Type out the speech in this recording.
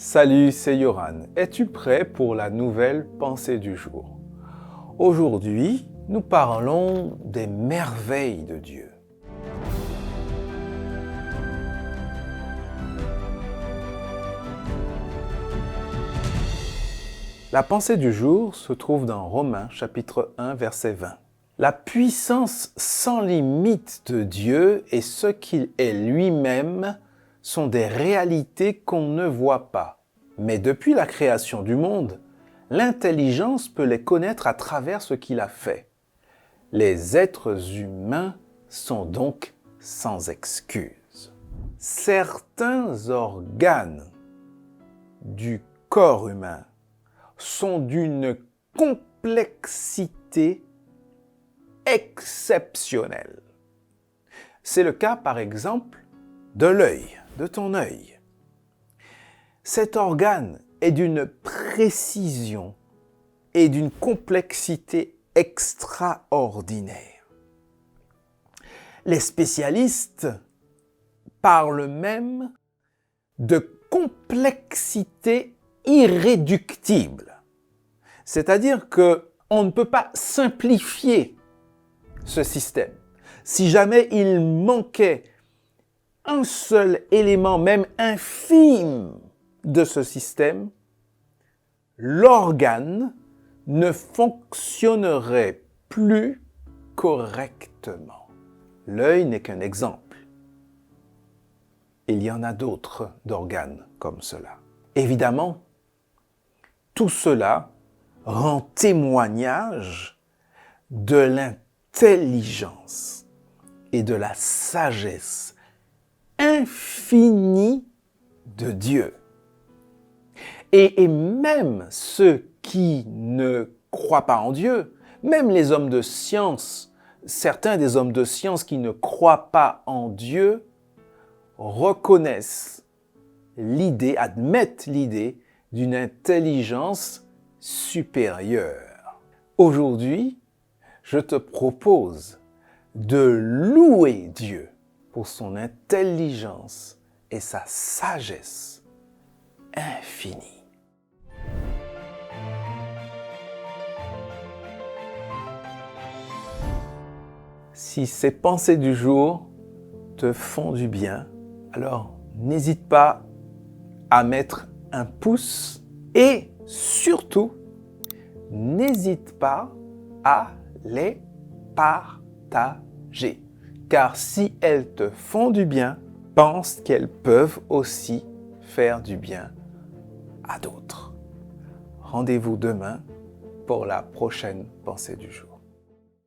Salut, c'est Yoran. Es-tu prêt pour la nouvelle pensée du jour? Aujourd'hui, nous parlons des merveilles de Dieu. La pensée du jour se trouve dans Romains chapitre 1 verset 20. La puissance sans limite de Dieu et ce qu'il est lui-même sont des réalités qu'on ne voit pas. Mais depuis la création du monde, l'intelligence peut les connaître à travers ce qu'il a fait. Les êtres humains sont donc sans excuse. Certains organes du corps humain sont d'une complexité exceptionnelle. C'est le cas, par exemple, de l'œil, de ton œil. Cet organe est d'une précision et d'une complexité extraordinaire. Les spécialistes parlent même de complexité irréductible. C'est-à-dire qu'on ne peut pas simplifier ce système. Si jamais il manquait un seul élément, même infime, de ce système, l'organe ne fonctionnerait plus correctement. L'œil n'est qu'un exemple. Il y en a d'autres d'organes comme cela. Évidemment, tout cela rend témoignage de l'intelligence et de la sagesse infinie de Dieu. Et même ceux qui ne croient pas en Dieu, même les hommes de science, certains des hommes de science qui ne croient pas en Dieu, reconnaissent l'idée, admettent l'idée d'une intelligence supérieure. Aujourd'hui, je te propose de louer Dieu pour son intelligence et sa sagesse infinie. Si ces pensées du jour te font du bien, alors n'hésite pas à mettre un pouce et surtout, n'hésite pas à les partager. Car si elles te font du bien, pense qu'elles peuvent aussi faire du bien à d'autres. Rendez-vous demain pour la prochaine pensée du jour.